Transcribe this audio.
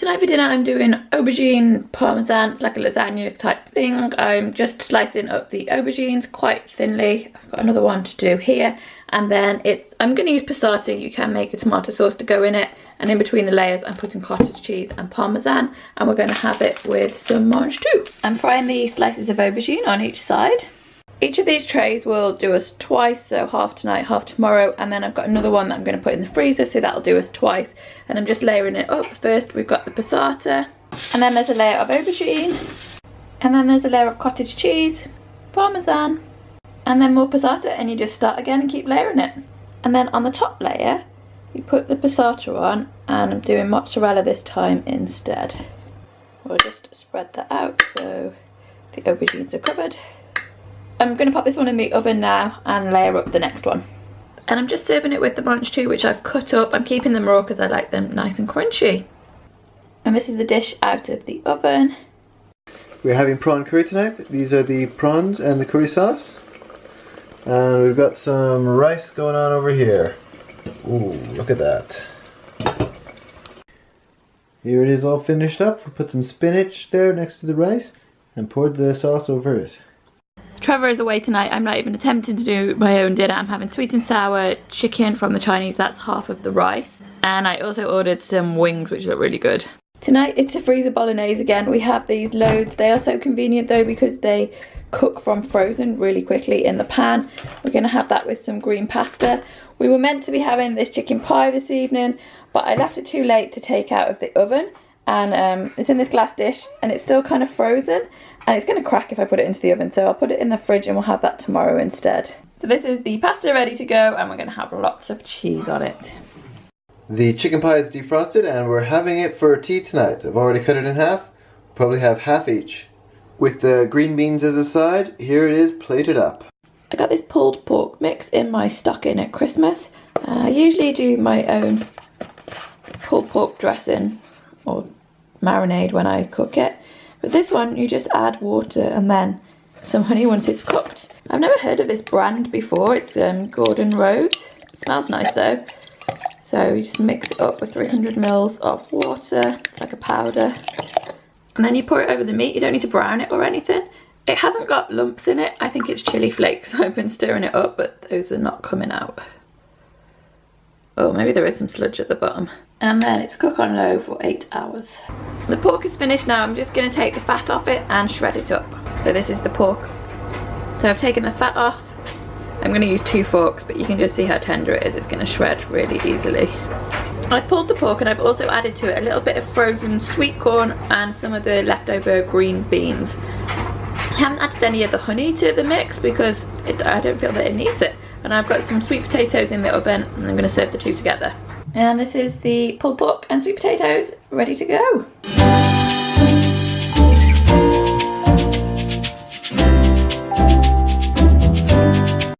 Tonight for dinner I'm doing aubergine parmesan. It's like a lasagna type thing. I'm just slicing up the aubergines quite thinly. I've got another one to do here. And then I'm going to use passata. You can make a tomato sauce to go in it. And in between the layers I'm putting cottage cheese and parmesan. And we're going to have it with some mange too. I'm frying the slices of aubergine on each side. Each of these trays will do us twice, so half tonight, half tomorrow, and then I've got another one that I'm going to put in the freezer, so that'll do us twice. And I'm just layering it up. First we've got the passata, and then there's a layer of aubergine, and then there's a layer of cottage cheese, parmesan, and then more passata, and you just start again and keep layering it. And then on the top layer, you put the passata on, and I'm doing mozzarella this time instead. We'll just spread that out so the aubergines are covered. I'm going to pop this one in the oven now and layer up the next one. And I'm just serving it with the mange too, which I've cut up. I'm keeping them raw because I like them nice and crunchy. And this is the dish out of the oven. We're having prawn curry tonight. These are the prawns and the curry sauce. And we've got some rice going on over here. Ooh, look at that. Here it is all finished up. We put some spinach there next to the rice and poured the sauce over it. Trevor is away tonight. I'm not even attempting to do my own dinner. I'm having sweet and sour chicken from the Chinese. That's half of the rice. And I also ordered some wings, which look really good. Tonight it's a freezer bolognese again. We have these loads. They are so convenient though because they cook from frozen really quickly in the pan. We're going to have that with some green pasta. We were meant to be having this chicken pie this evening, but I left it too late to take out of the oven. And it's in this glass dish and it's still kind of frozen. And it's going to crack if I put it into the oven, so I'll put it in the fridge and we'll have that tomorrow instead. So this is the pasta ready to go, and we're going to have lots of cheese on it. The chicken pie is defrosted and we're having it for tea tonight. I've already cut it in half. Probably have half each. With the green beans as a side, here it is plated up. I got this pulled pork mix in my stocking at Christmas. I usually do my own pulled pork dressing or marinade when I cook it. But this one, you just add water and then some honey once it's cooked. I've never heard of this brand before. It's Gordon Rose. It smells nice though. So you just mix it up with 300 ml of water. It's like a powder. And then you pour it over the meat. You don't need to brown it or anything. It hasn't got lumps in it. I think it's chili flakes. I've been stirring it up, but those are not coming out. Oh, maybe there is some sludge at the bottom. And then it's cook on low for 8 hours. The pork is finished now. I'm just going to take the fat off it and shred it up. So this is the pork. So I've taken the fat off. I'm going to use 2 forks, but you can just see how tender it is. It's going to shred really easily. I've pulled the pork and I've also added to it a little bit of frozen sweet corn and some of the leftover green beans. I haven't added any of the honey to the mix because I don't feel that it needs it. And I've got some sweet potatoes in the oven and I'm going to serve the two together. And this is the pulled pork and sweet potatoes ready to go.